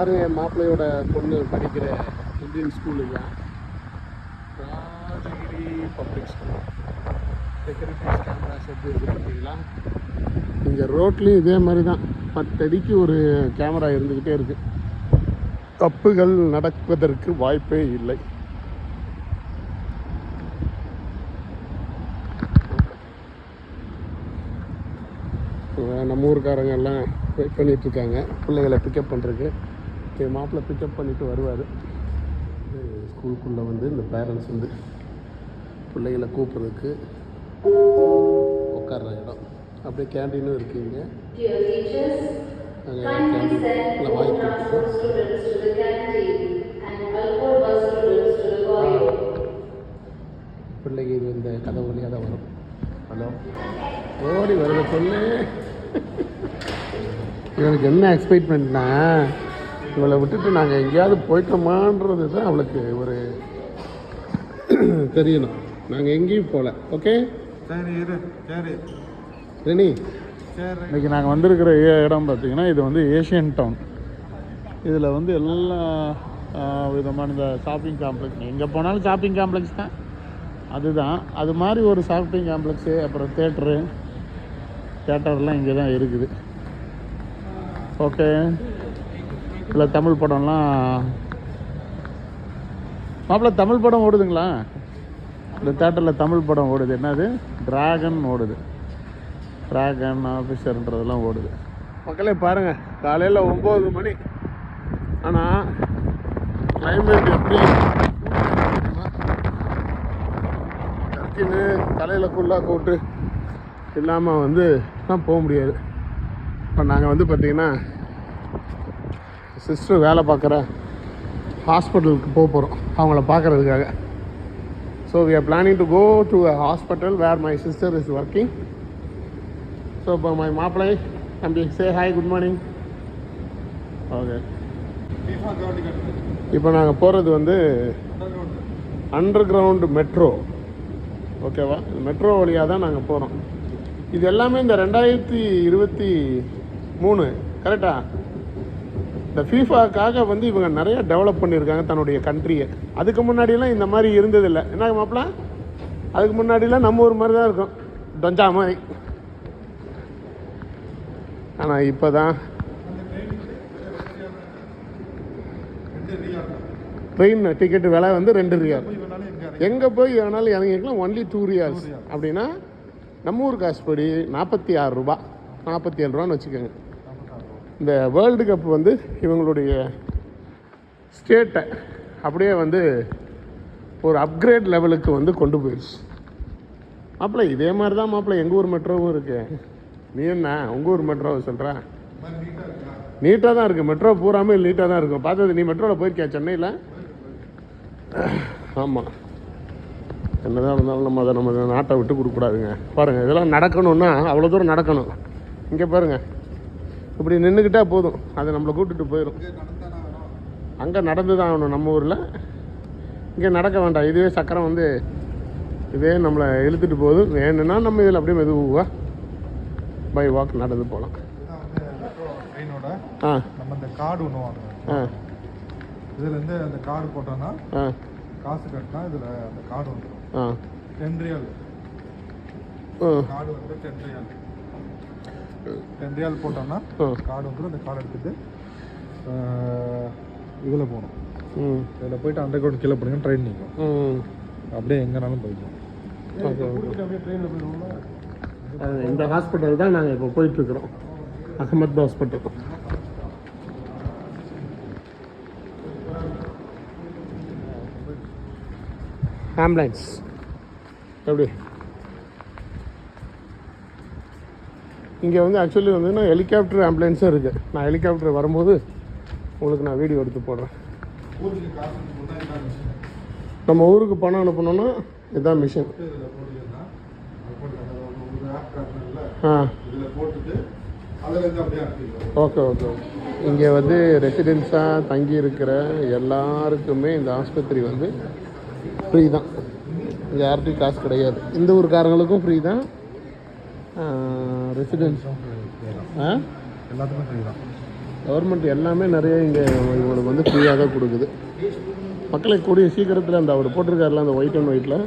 என் மாப்பிள்ளையோட பொண்ணு படிக்கிற இந்தியன் ஸ்கூலுங்க, Rajagiri public school. Securities cameras எப்படி இருக்குது பார்த்தீங்களா? இங்கே ரோட்லேயும் இதே மாதிரி தான் 10 அடிக்கு ஒரு கேமரா இருந்துக்கிட்டே இருக்குது. தப்புகள் நடப்பதற்கு வாய்ப்பே இல்லை. நம்ம ஊருக்காரங்க எல்லாம் வெயிட் பண்ணிகிட்ருக்காங்க பிள்ளைகளை பிக்கப் பண்ணுறதுக்கு. என் மாப்பிள்ளை பிக்கப் பண்ணிவிட்டு வருவார். ஸ்கூலுக்குள்ளே வந்து இந்த பேரண்ட்ஸ் வந்து பிள்ளைகளை கூப்பிட்றதுக்கு உட்கார்ற இடம். அப்படியே கேண்டீனும் இருக்குங்க. அங்கே கேண்டீனில் வாங்கி பிள்ளைங்க இது இந்த கதை வழியாக தான் வரும். ஹலோ, ஓடி வருத சொல்லு. இவனுக்கு என்ன எக்ஸ்பெக்ட்மெண்ட்னா, இவளை விட்டுட்டு நாங்கள் எங்கேயாவது போய்ட்டோமான்றது தான் அவளுக்கு ஒரு தெரியணும். நாங்கள் எங்கேயும் போகல. ஓகே சரி சரி ரெனி. இன்றைக்கி நாங்கள் வந்திருக்கிற இடம் பார்த்திங்கன்னா, இது வந்து ஏஷியன் டவுன். இதில் வந்து எல்லா விதமான இந்த ஷாப்பிங் காம்ப்ளெக்ஸ், எங்கே போனாலும் ஷாப்பிங் காம்ப்ளெக்ஸ் தான். அதுதான் அது மாதிரி ஒரு ஷாப்பிங் காம்ப்ளெக்ஸு, அப்புறம் தேட்டர்லாம் இங்கே தான் இருக்குது. ஓகே, இல்லை தமிழ் படம்லாம் மாப்பிள்ள தமிழ் படம் ஓடுதுங்களா? இந்த தேட்டரில் தமிழ் படம் ஓடுது. என்னது, டிராகன் ஓடுது. டிராகன் ஆஃபீஸர்ன்றதெல்லாம் ஓடுது. மக்களே பாருங்கள், காலையில் 9 மணி. ஆனால் கிளைமேட் எப்படி கத்தின்னு தலையில் ஃபுல்லாக போட்டு இல்லாமல் வந்து தான் போக முடியாது. இப்போ நாங்கள் வந்து பார்த்திங்கன்னா சிஸ்டர் வேலை பார்க்குற ஹாஸ்பிட்டலுக்கு போகிறோம் அவங்கள பார்க்குறதுக்காக. So we are planning to go to a hospital where my sister is working. So இப்போ my மாப்பிள்ளை தம்பி say hi, good morning. Okay, இப்போ நாங்கள் போகிறது வந்து அண்டர் கிரவுண்ட் மெட்ரோ. ஓகேவா, மெட்ரோ வழியாக தான் நாங்கள் போகிறோம். இது எல்லாமே இந்த 2023 கரெக்டா? இந்த ஃபீஃபாக்காக வந்து இவங்க நிறைய டெவலப் பண்ணியிருக்காங்க தன்னுடைய கண்ட்ரியை. அதுக்கு முன்னாடியெல்லாம் இந்த மாதிரி இருந்ததில்லை. என்ன மாப்பிள்ள, அதுக்கு முன்னாடிலாம் நம்ம ஊர் மாதிரி தான் இருக்கும், டொஞ்சா மாதிரி. ஆனால் இப்போ தான் ட்ரெயின் டிக்கெட்டு விலை வந்து 2 ரியால். எங்கே போய் வேணாலும் இறங்கிக்கலாம், ஒன்லி 2 ரியால்ஸ். அப்படின்னா நம்ம ஊர் காசு படி 46 ரூபா, 47 ரூபான்னு வச்சுக்கோங்க. இந்த வேர்ல்டு கப் வந்து இவங்களுடைய ஸ்டேட்டை அப்படியே வந்து ஒரு அப்கிரேட் லெவலுக்கு வந்து கொண்டு போயிடுச்சு. மாப்பிள்ளை இதே மாதிரி தான் மாப்பிள்ளை எங்கள் ஊர் மெட்ரோவும் இருக்குது. நீ என்ன உங்கள் ஊர் மெட்ரோவை சொல்கிற? நீட்டாக தான் இருக்குது மெட்ரோ, பூராமே நீட்டாக தான் இருக்கும். பார்த்தது நீ மெட்ரோவில் போயிருக்கியா சென்னையில்? ஆமாம், என்னதான் இருந்தாலும் நம்ம அதை நம்ம நாட்டை விட்டு கொடுக்கக்கூடாதுங்க. பாருங்கள், இதெல்லாம் நடக்கணுன்னா அவ்வளோ தூரம் நடக்கணும். இங்கே பாருங்கள், இப்படி நின்றுக்கிட்டா போதும், அதை நம்மளை கூப்பிட்டுட்டு போயிடும். அங்கே நடந்து தான் ஆகணும் நம்ம ஊரில், இங்கே நடக்க வேண்டாம். இதுவே சக்கரம் வந்து இதே நம்மளை இழுத்துட்டு போகுது. வேணும்னா நம்ம இதில் அப்படியே மெதுவாக பை வாக் நடந்து போகலாம். நம்ம இந்த கார்டு ஒன்று வாங்கணும். இதுலேருந்து அந்த கார்டு போட்டோன்னா காசு கட்டினா இதில் அந்த கார்டு வந்துடும். 10 ரியால் கார்டு வந்து 10 ரியால். 10 ரியால் போட்டோம்னா கார்டு வந்துடும். அந்த கார்டு எடுத்துகிட்டு இதில் போகணும். இதில் போயிட்டு அண்டர் கிரவுண்ட் கீழே போனீங்கன்னா ட்ரெயின் நிற்கும். அப்படியே எங்கேனாலும் போய்க்கலாம். அப்படியே ட்ரெயினில் போயிடுவோம்னா இந்த ஹாஸ்பிட்டல் தான் நாங்கள் இப்போ போயிட்டுருக்குறோம், அகமத் ஹாஸ்பிட்டல். ஆம்புலன்ஸ் எப்படி இங்கே வந்து ஆக்சுவலி வந்து ஹெலிகாப்டர் ஆம்புலன்ஸும் இருக்குது. நான் ஹெலிகாப்டர் வரும்போது உங்களுக்கு நான் வீடியோ எடுத்து போடுறேன். நம்ம ஊருக்கு பணம் அனுப்பணுன்னா இதுதான் மிஷின். Okay okay. இங்கே வந்து ரெசிடென்ஸாக தங்கி இருக்கிற எல்லாருக்குமே இந்த ஆஸ்பத்திரி வந்து ஃப்ரீ தான். இங்கே யார்கிட்டையும் காசு கிடையாது. இந்த ஊருக்காரங்களுக்கும் ஃப்ரீ தான், ரெசிடென்ஸும் எல்லாத்துக்கும் ஃப்ரீ தான். கவர்மெண்ட் எல்லாமே நிறைய இங்கே இவங்களுக்கு வந்து ஃப்ரீயாக தான் கொடுக்குது. மக்களை கூடிய சீக்கிரத்தில் அந்த அவர் போட்டிருக்காருல அந்த ஒயிட் அண்ட் ஒயிட்டில்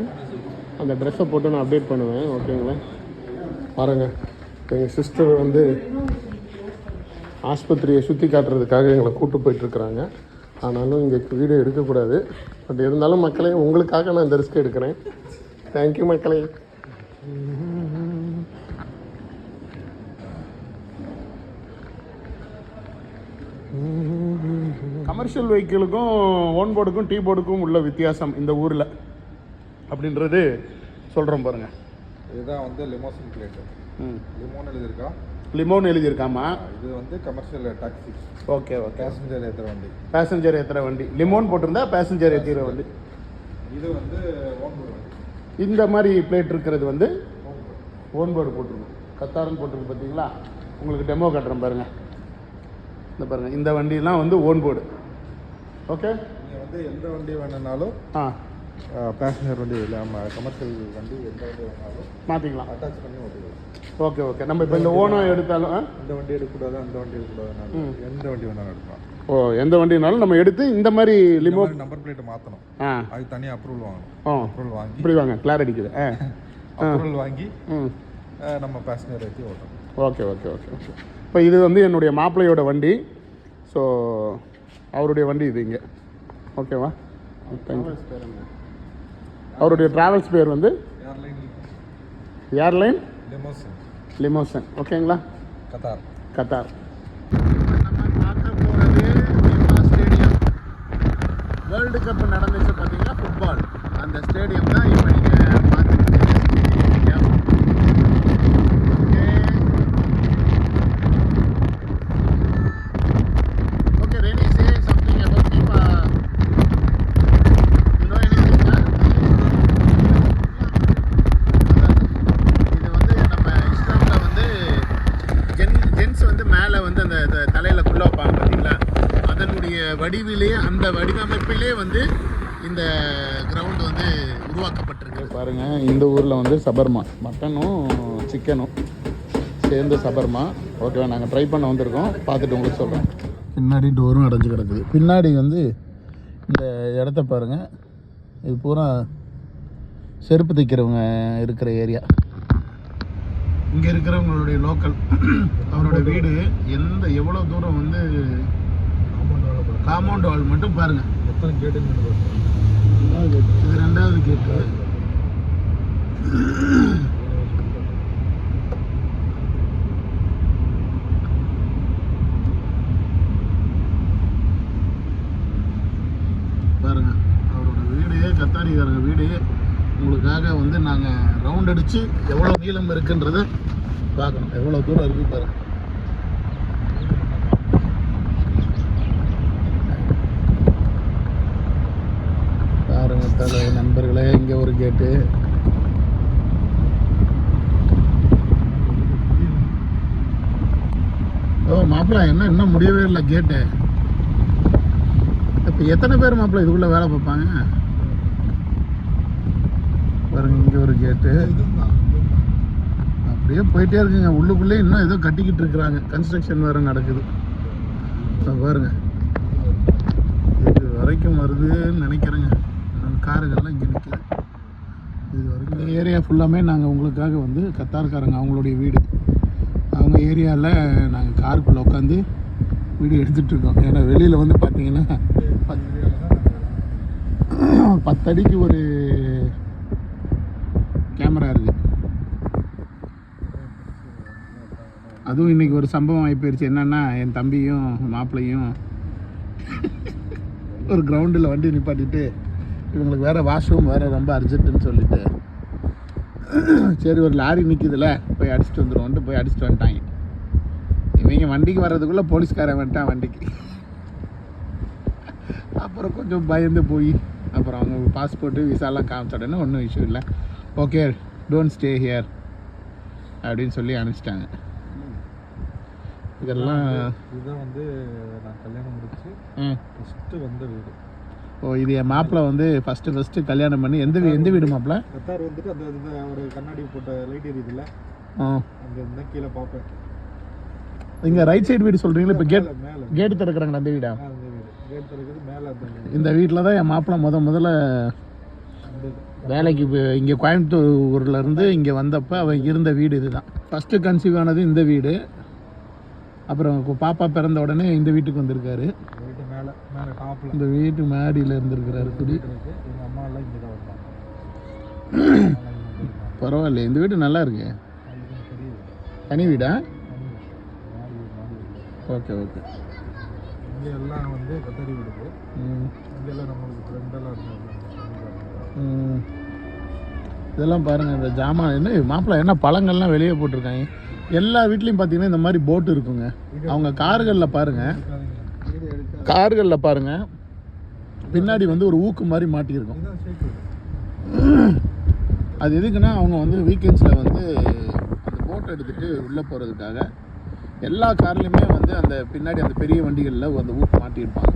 அந்த ட்ரெஸ்ஸை போட்டு நான் அப்டேட் பண்ணுவேன். ஓகேங்களா? பாருங்கள், எங்கள் சிஸ்டர் வந்து ஆஸ்பத்திரியை சுற்றி காட்டுறதுக்காக எங்களை கூப்பிட்டு போயிட்டுருக்குறாங்க. ஆனாலும் இங்கே வீடியோ எடுக்கக்கூடாது. பட் இருந்தாலும் மக்களே, உங்களுக்காக நான் இந்த ரிஸ்க் எடுக்கிறேன். தேங்க்யூ மக்களே. கமர்ஷியல் வெஹிக்கிளுக்கும் ஓன் போர்டுக்கும் டீ போர்டுக்கும் உள்ள வித்தியாசம் இந்த ஊரில் அப்படின்றது சொல்கிறோம் பாருங்கள். இதுதான் வந்து லிமோசின் பிளேட்டு. லிமோன் எழுதியிருக்கா? லிமோன் எழுதியிருக்காமா? இது வந்து commercial taxi. Okay okay. Passenger ஏற்றுற வண்டி. பேசஞ்சர் ஏற்றுற வண்டி. லிமோன் போட்டிருந்தா பேசஞ்சர் ஏற்றுற வண்டி. இது வந்து ஓன் போர்டு வண்டி. இந்த மாதிரி பிளேட் இருக்கிறது வந்து ஓன் போர்டு போட்டிருக்கும். கத்தாருன்னு போட்டிருக்கு பார்த்தீங்களா? உங்களுக்கு டெமோ காட்டுறேன் பாருங்கள். இந்த பாருங்கள், இந்த வண்டியெலாம் வந்து ஓன் போர்டு. ஓகே, நீங்கள் வந்து எந்த வண்டி வேணுனாலும் பேசஞ்சர் வண்டி இல்லாமல் கமர்ஷியல் வண்டி எந்த வண்டி வேணாலும் மாற்றிக்கலாம், அட்டாச் பண்ணி ஓட்டிக்கலாம். Okay okay. நம்ம இப்போ இந்த ஓனம் எடுத்தாலும் இந்த வண்டி எடுக்கக்கூடாது, அந்த வண்டி எடுக்கக்கூடாதுனாலும் எந்த வண்டி வேணாலும் எடுக்கலாம். எந்த வண்டினாலும் நம்ம எடுத்து இந்த மாதிரி லிமோ நம்பர் பிளேட்டை மாற்றணும். அது தனியாக அப்ரூவல் வாங்கணும். அப்ரூவல் வாங்கி இப்படி வாங்க, கிளார் அடிக்குது. அப்ரூவல் வாங்கி நம்ம பேசஞ்சர் ஏற்றி ஓட்டணும். Okay okay okay okay. இப்போ இது வந்து என்னுடைய மாப்பிள்ளையோட வண்டி. ஸோ அவருடைய வண்டி இது இங்கே. ஓகேவா? தேங்க்யூ. அவருடைய ட்ராவல்ஸ் பேர் வந்து ஏர்லைன் லிமோசன். ஓகேங்களா? கத்தார். நம்ம பார்க்க போகிறது ஸ்டேடியம். வேர்ல்டு கப் நடந்துச்சு பார்த்தீங்கன்னா, ஃபுட்பால். அந்த ஸ்டேடியம் தான் இப்போ நீங்கள் பார்த்துருக்கீங்க. வடிவிலே அந்த வடிவமைப்பிலே வந்து இந்த கிரவுண்டு வந்து உருவாக்கப்பட்டிருக்கு. பாருங்கள், இந்த ஊரில் வந்து சபர்மா மட்டனும் சிக்கனும் சேர்ந்து சபர்மா. ஓகேவா? நாங்கள் ட்ரை பண்ண வந்திருக்கோம், பார்த்துட்டு உங்களுக்கு சொல்கிறேன். பின்னாடி டோரும் அடைஞ்சு கிடக்குது. பின்னாடி வந்து இந்த இடத்த பாருங்கள், இது பூரா செருப்பு தைக்கிறவங்க இருக்கிற ஏரியா. இங்கே இருக்கிறவங்களுடைய லோக்கல். அவரோட வீடு எவ்வளோ தூரம் வந்து காம்பவுண்ட் வால் மட்டும் பாருங்கள். எத்தனை கேட்டு? இது 2வது கேட்டு. பாருங்க, அவரோட வீடு, கத்தாரிக்காரங்க வீடு. உங்களுக்காக வந்து நாங்கள் ரவுண்ட் அடித்து எவ்வளோ நீளம் இருக்குன்றத பார்க்கணும். எவ்வளோ தூரம் இருக்குது பாருங்கள். நண்பர்களே, இங்கே ஒரு கேட்டு. மாப்பிள்ளை என்ன இன்னும் முடியவே இல்லை கேட்டு. இப்போ எத்தனை பேர் மாப்பிள்ளை இதுக்குள்ளே வேலை பார்ப்பாங்க பாருங்க. இங்கே ஒரு கேட்டு. அப்படியே போயிட்டே இருக்குங்க. உள்ளுக்குள்ளே இன்னும் ஏதோ கட்டிக்கிட்டு இருக்கிறாங்க. கன்ஸ்ட்ரக்ஷன் வேறு நடக்குது பாருங்க. இது வரைக்கும் வருதுன்னு நினைக்கிறேங்க. காருகள்லாம் இங்கே நிற்குது. இது வரைக்கும் இந்த ஏரியா ஃபுல்லாமே நாங்கள் உங்களுக்காக வந்து கத்தார்காரங்க, அவங்களுடைய வீடு. அவங்க ஏரியாவில் நாங்கள் காருக்குள்ளே உட்காந்து வீடியோ எடுத்துகிட்ருக்கோம். ஏன்னா வெளியில் வந்து பார்த்தீங்கன்னா 10 அடிக்கு ஒரு கேமரா இருக்குது. அதுவும் இன்றைக்கி ஒரு சம்பவம் ஆகி போயிடுச்சு. என்னென்னா, என் தம்பியும் மாப்பிள்ளையும் ஒரு கிரவுண்டில் வண்டி நிப்பாட்டிட்டு, இவங்களுக்கு வேறு வாஷ்ரூம் வேறு ரொம்ப அர்ஜென்ட்டுன்னு சொல்லிட்டு, சரி ஒரு லாரி நிற்கிதுல போய் அடிச்சுட்டு வந்துடுவோன்ட்டு போய் அடிச்சுட்டு வந்துட்டாங்க. இவங்க வண்டிக்கு வர்றதுக்குள்ளே போலீஸ்காரன் வந்துட்டான் வண்டிக்கு. அப்புறம் கொஞ்சம் பயந்து போய் அப்புறம் அவங்க பாஸ்போர்ட்டு விசாலாம் காமிச்சோடனே ஒன்றும் இஷ்யூ இல்லை, ஓகே டோன்ட் ஸ்டே ஹியர் அப்படின்னு சொல்லி அனுப்பிச்சிட்டாங்க. இதெல்லாம் இதுதான் வந்து நான் கல்யாணம் முடிச்சு ஃபஸ்ட்டு வந்த வீடு. ஓ, இது என் மாப்பிள்ளை வந்து ஃபஸ்ட்டு கல்யாணம் பண்ணி எந்த வீடு மாப்பிள்ளை? கத்தார் வந்துட்டு அந்த ஒரு கண்ணாடி போட்ட லைட் எரியுதுல்ல, அங்கே இருந்தால் கீழே பார்ப்பேன். இங்கே ரைட் சைடு வீடு சொல்கிறீங்களா? இப்போ மேலே கேட்டு திறக்கிறாங்களா அந்த வீடா? அந்த வீடு கேட் திறக்குது மேலே அந்த வீடு. இந்த வீட்டில் தான் என் மாப்பிள்ளை முதல்ல வேலைக்கு இங்கே கோயம்புத்தூர்லேருந்து இங்கே வந்தப்போ அவன் இருந்த வீடு இதுதான். ஃபஸ்ட்டு கன்சீவ் ஆனது இந்த வீடு. அப்புறம் பாப்பா பிறந்த உடனே இந்த வீட்டுக்கு வந்திருக்காரு. வீட்டு மேலே மேலே டாப்பில் இந்த வீட்டு மேடியில் இருந்திருக்கிறாரு குடி. எங்கள் அம்மா எல்லாம் இங்கே தான் வந்தாங்க. பரவாயில்ல, இந்த வீடு நல்லா இருக்கு. தனி வீடா? Okay okay. இங்கே எல்லாம் வந்து கத்தரி வீடுது. இங்கெல்லாம் நம்மளுக்கு ஃப்ரெண்டெல்லாம் இருந்தாங்க. இதெல்லாம் பாருங்கள், இந்த ஜாமான் என்ன மாப்பிள்ளை என்ன பழங்கள்லாம் வெளியே போட்டிருக்காங்க. எல்லா வீட்லேயும் பார்த்தீங்கன்னா இந்த மாதிரி போட்டு இருக்குங்க. அவங்க கார்களில் பாருங்கள், கார்களில் பாருங்கள் பின்னாடி வந்து ஒரு ஊக்கு மாதிரி மாட்டியிருக்கும். அது எதுக்குன்னா அவங்க வந்து வீக்கெண்ட்ஸில் வந்து அந்த போட்டை எடுத்துகிட்டு உள்ளே போகிறதுக்காக எல்லா கார்லேயுமே வந்து அந்த பின்னாடி அந்த பெரிய வண்டிகளில் அந்த ஊக்கு மாட்டியிருப்பாங்க.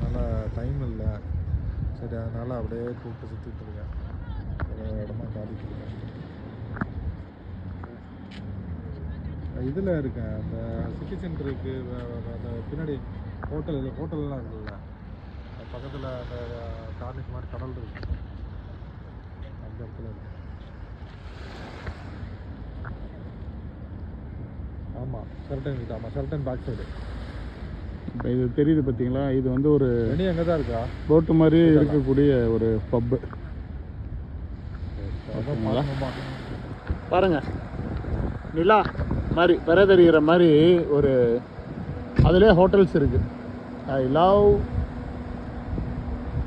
அதனால் டைம் இல்லை, சரி அதனால் அப்படியே கூப்பிட்டு சுற்றிட்டு இருக்கேன். ஒரு இடமா காட்டிட்டு இதில் இருக்கேன். அந்த சிட்டி சென்டருக்கு அந்த பின்னாடி ஹோட்டல்லாம் இருக்குல்ல, பக்கத்தில் அந்த கார்னிக் மாதிரி கடல் இருக்கு, அந்த இடத்துல இருக்கு. ஆமாம் ஷெல்டன் வீட்டு. ஆமாம் ஷெல்டன் பேக் சைடு. இப்போ இது தெரியுது பார்த்தீங்களா, இது வந்து ஒரு வண்டி அங்கே தான் இருக்கா, போட்டு மாதிரி இருக்கக்கூடிய ஒரு பப்பு. பாருங்க நிலா மாதிரி பெற தெரிகிற மாதிரி ஒரு அதுலேயே ஹோட்டல்ஸ் இருக்குது. ஐ லவ்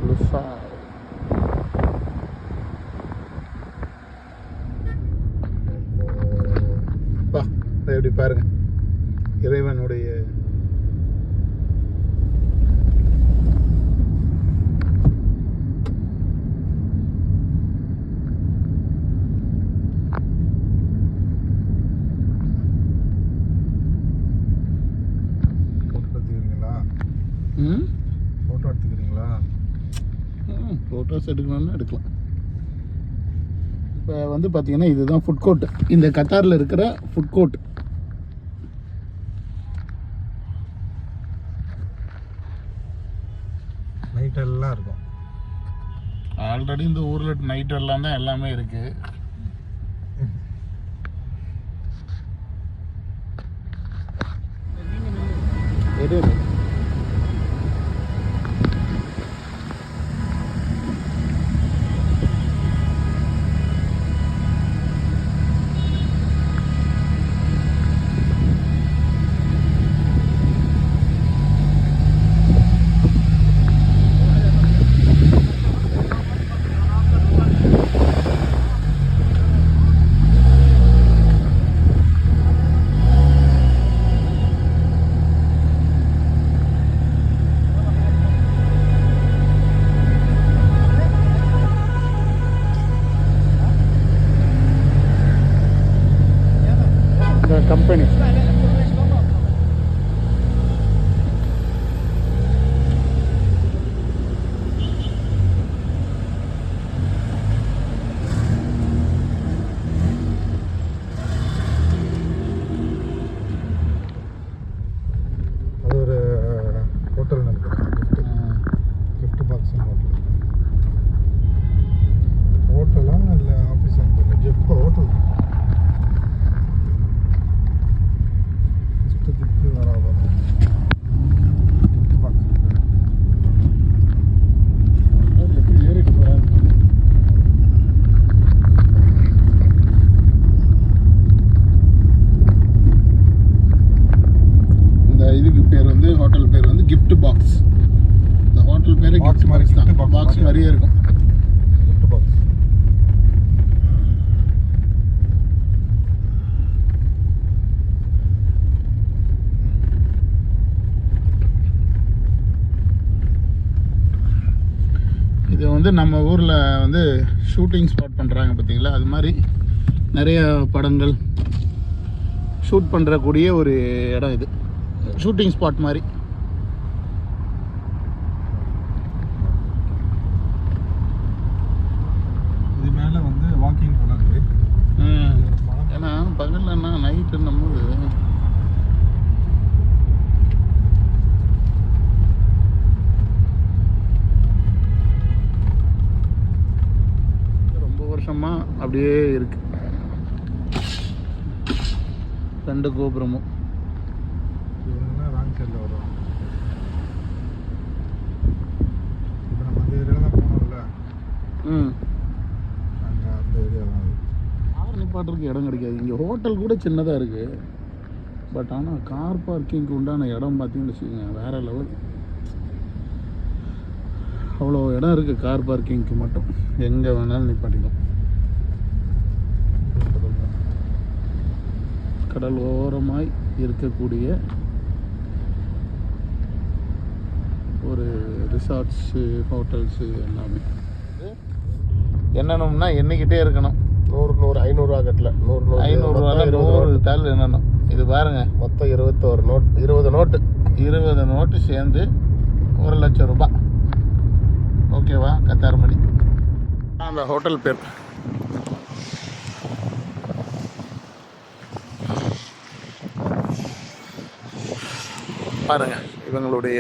லுசா. எப்படி பாருங்க இறைவனுடைய ஃபோட்டோ எடுத்துக்கிறீங்களா? ஃபோட்டோஸ் எடுக்கணும்னா எடுக்கலாம். இப்போ வந்து பார்த்தீங்கன்னா இதுதான் ஃபுட் கோர்ட், இந்த கத்தாரில் இருக்கிற ஃபுட் கோர்ட். நைட்டெல்லாம் இருக்கும். ஆல்ரெடி இந்த ஊரில் நைட் எல்லாம் தான் எல்லாமே இருக்குது. எது கம்பெனி அது ஒரு ஹோட்டல் நினைக்கிறேன். கிஃப்ட் பாக்ஸ் ஹோட்டலா இல்லை ஆஃபீஸ்? கிஃப்ட் ஹோட்டல் கிஃப்ட் வராது. கிஃப்ட் பாக்ஸ் ஏறிட்டு போகிறாங்க. இந்த இதுக்கு பேர் வந்து ஹோட்டல் பேர் வந்து கிஃப்ட் பாக்ஸ். இந்த ஹோட்டல் பேர் கிஃப்ட் பாக்ஸ் தான். பாக்ஸ் மாதிரியே இருக்கும். Gift box. இது வந்து நம்ம ஊரில் வந்து ஷூட்டிங் ஸ்பாட் பண்ணுறாங்க பார்த்தீங்களா, அது மாதிரி நிறைய படங்கள் ஷூட் பண்ணுறக்கூடிய ஒரு இடம் இது. ஷூட்டிங் ஸ்பாட் மாதிரி. இது மேலே வந்து வாக்கிங் போனாங்க. ஏன்னா அப்படியே இருக்கு 2 கோபுரமும். இவங்கன்னா ராங் சைடில் வரும். இப்போ நம்ம அந்த ஏரியாவில் தான் போனோம்ல, அங்கே அந்த ஏரியா தான் அது. கார் நிப்பாட்டுறதுக்கு இடம் கிடைக்காது. இங்கே ஹோட்டல் கூட சின்னதாக இருக்குது. பட் ஆனால் கார் பார்க்கிங்க்கு உண்டான இடம் பார்த்தீங்கன்னு வச்சுக்கோங்க, வேறு லெவல். அவ்வளோ இடம் இருக்குது கார் பார்க்கிங்க்கு மட்டும். எங்கே வேணாலும் நிப்பாட்டிக்கலாம். கடல் ஓரமாய் இருக்கக்கூடிய ஒரு ரிசார்ட்ஸு, ஹோட்டல்ஸு எல்லாமே என்னென்னம்னா எண்ணிக்கிட்டே இருக்கணும். 100 500 கட்டல 100 500 100 தாள் என்னென்னும். இது பாருங்கள், மொத்தம் 21 நோட், 20 நோட்டு சேர்ந்து 1,00,000 ரூபாய். ஓகேவா? கத்தார் மணி. அந்த ஹோட்டல் பேர் பாருங்க. இவங்களுடைய